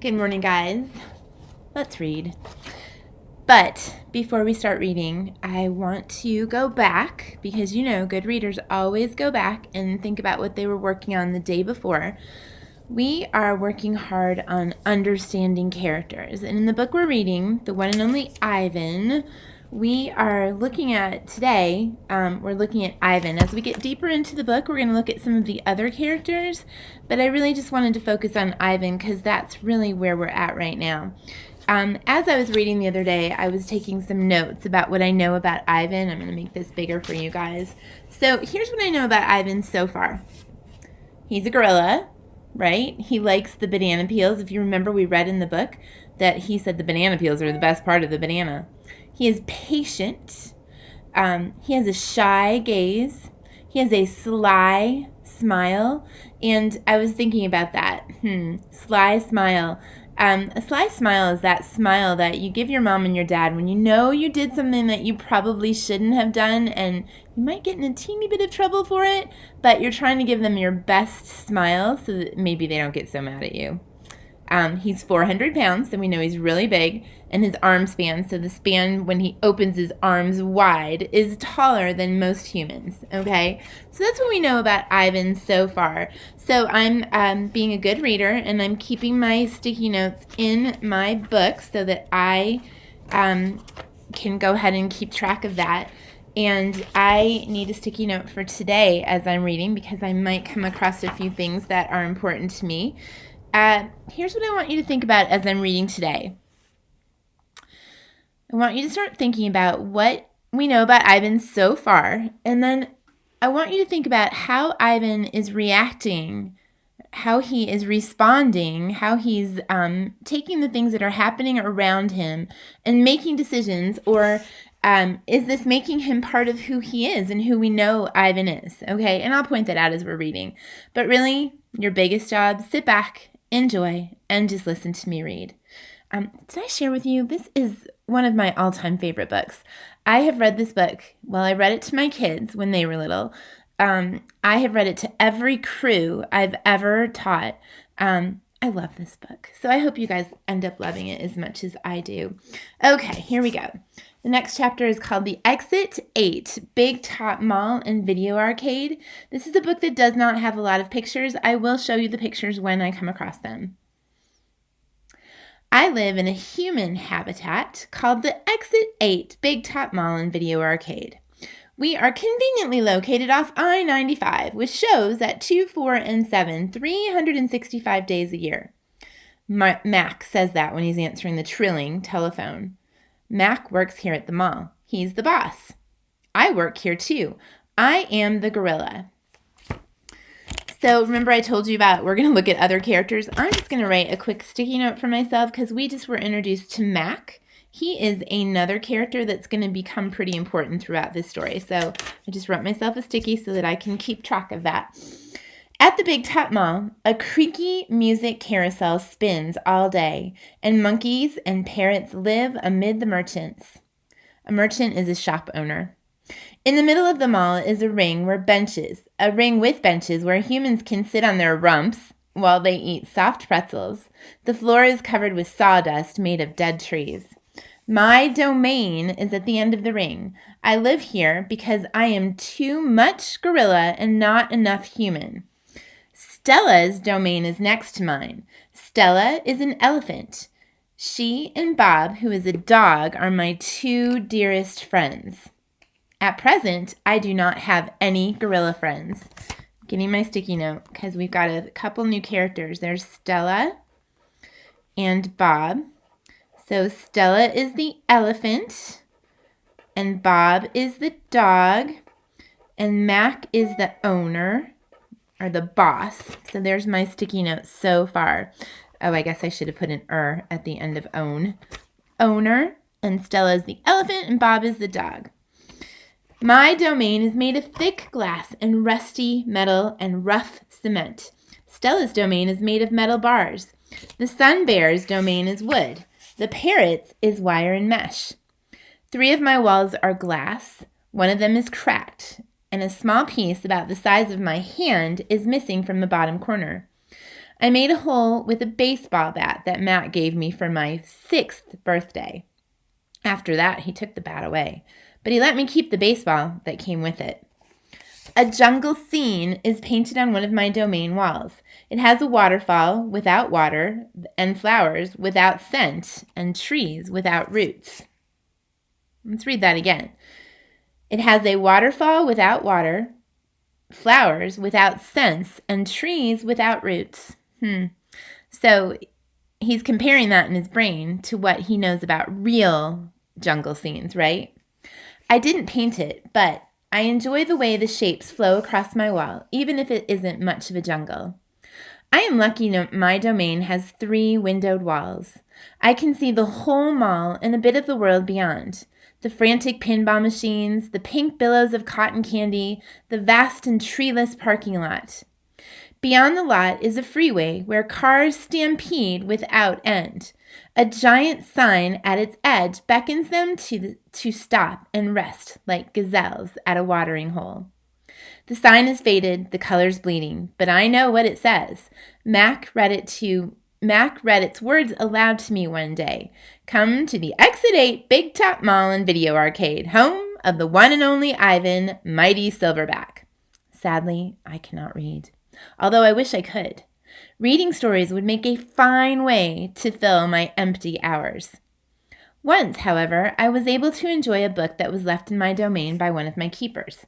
Good morning, guys. Let's read. But before we start reading, I want to go back because good readers always go back and think about what they were working on the day before. We are working hard on understanding characters. And in the book we're reading, The One and Only Ivan, we are looking at today, we're looking at Ivan. As we get deeper into the book, we're going to look at some of the other characters, but I really just wanted to focus on Ivan because that's really where we're at right now. As I was reading the other day, I was taking some notes about what I know about Ivan. I'm going to make this bigger for you guys. So here's what I know about Ivan so far. He's a gorilla, right? He likes the banana peels. If you remember, we read in the book that he said the banana peels are the best part of the banana. He is patient. He has a shy gaze. He has a sly smile. And I was thinking about that. Sly smile. A sly smile is that smile that you give your mom and your dad when you know you did something that you probably shouldn't have done and you might get in a teeny bit of trouble for it, but you're trying to give them your best smile so that maybe they don't get so mad at you. He's 400 pounds, so we know he's really big, and his arm span, so the span when he opens his arms wide, is taller than most humans, okay? So that's what we know about Ivan so far. So I'm being a good reader, and I'm keeping my sticky notes in my book so that I can go ahead and keep track of that. And I need a sticky note for today as I'm reading because I might come across a few things that are important to me. Here's what I want you to think about as I'm reading today. I want you to start thinking about what we know about Ivan so far, and then I want you to think about how Ivan is reacting, how he is responding, how he's taking the things that are happening around him and making decisions, or is this making him part of who he is and who we know Ivan is, okay? And I'll point that out as we're reading. But really, your biggest job, sit back, enjoy, and just listen to me read. Did I share with you? This is one of my all-time favorite books. I have read this book. Well, I read it to my kids when they were little. I have read it to every crew I've ever taught. I love this book. So I hope you guys end up loving it as much as I do. Okay, here we go. The next chapter is called The Exit 8, Big Top Mall and Video Arcade. This is a book that does not have a lot of pictures. I will show you the pictures when I come across them. I live in a human habitat called the Exit 8, Big Top Mall and Video Arcade. We are conveniently located off I-95 with shows at 2, 4, and 7, 365 days a year. Mac says that when he's answering the trilling telephone. Mac works here at the mall. He's the boss. I work here too. I am the gorilla. So remember I told you about we're going to look at other characters. I'm just going to write a quick sticky note for myself because we just were introduced to Mac. He is another character that's going to become pretty important throughout this story. So I just wrote myself a sticky so that I can keep track of that. At the Big Top Mall, a creaky music carousel spins all day, and monkeys and parrots live amid the merchants. A merchant is a shop owner. In the middle of the mall is a ring with benches where humans can sit on their rumps while they eat soft pretzels. The floor is covered with sawdust made of dead trees. My domain is at the end of the ring. I live here because I am too much gorilla and not enough human. Stella's domain is next to mine. Stella is an elephant. She and Bob, who is a dog, are my two dearest friends. At present, I do not have any gorilla friends. I'm getting my sticky note because we've got a couple new characters. There's Stella and Bob. So Stella is the elephant, and Bob is the dog, and Mac is the owner, or the boss. So there's my sticky note so far. Oh, I guess I should have put an at the end of own. Owner, and Stella is the elephant, and Bob is the dog. My domain is made of thick glass and rusty metal and rough cement. Stella's domain is made of metal bars. The sun bear's domain is wood. The parrot's is wire and mesh. 3 of my walls are glass. 1 of them is cracked, and a small piece about the size of my hand is missing from the bottom corner. I made a hole with a baseball bat that Matt gave me for my 6th birthday. After that, he took the bat away, but he let me keep the baseball that came with it. A jungle scene is painted on one of my domain walls. It has a waterfall without water, and flowers without scent, and trees without roots. Let's read that again. It has a waterfall without water, flowers without scents, and trees without roots. So he's comparing that in his brain to what he knows about real jungle scenes, right? I didn't paint it, but I enjoy the way the shapes flow across my wall, even if it isn't much of a jungle. I am lucky my domain has 3 windowed walls. I can see the whole mall and a bit of the world beyond. The frantic pinball machines, the pink billows of cotton candy, the vast and treeless parking lot. Beyond the lot is a freeway where cars stampede without end. A giant sign at its edge beckons them to stop and rest like gazelles at a watering hole. The sign is faded, the colors bleeding, but I know what it says. Mac read its words aloud to me one day. Come to the Exit 8 Big Top Mall and Video Arcade, home of the one and only Ivan, Mighty Silverback. Sadly, I cannot read, although I wish I could. Reading stories would make a fine way to fill my empty hours. Once, however, I was able to enjoy a book that was left in my domain by one of my keepers.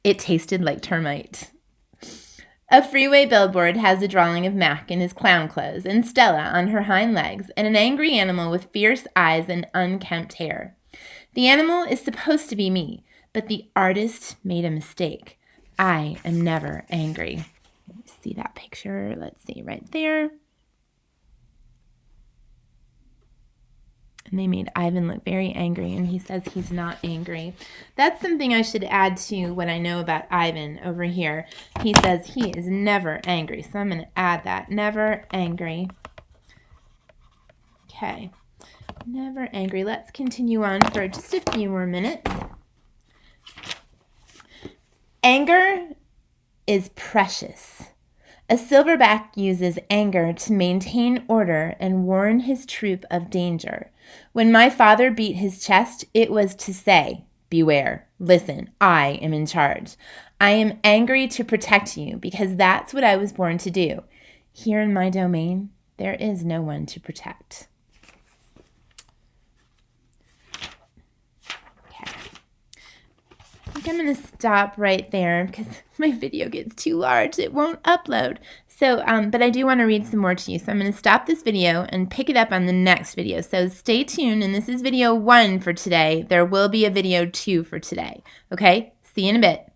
It tasted like termite. A freeway billboard has a drawing of Mac in his clown clothes and Stella on her hind legs and an angry animal with fierce eyes and unkempt hair. The animal is supposed to be me, but the artist made a mistake. I am never angry. See that picture? Let's see right there. And they made Ivan look very angry, and he says he's not angry. That's something I should add to what I know about Ivan over here. He says he is never angry, so I'm going to add that. Never angry. Okay. Never angry. Let's continue on for just a few more minutes. Anger is precious. A silverback uses anger to maintain order and warn his troop of danger. When my father beat his chest, it was to say, beware, listen, I am in charge. I am angry to protect you because that's what I was born to do. Here in my domain, there is no one to protect. Okay. I think I'm going to stop right there because my video gets too large. It won't upload. So, but I do want to read some more to you. So I'm going to stop this video and pick it up on the next video. So stay tuned. And this is video 1 for today. There will be a video 2 for today. Okay? See you in a bit.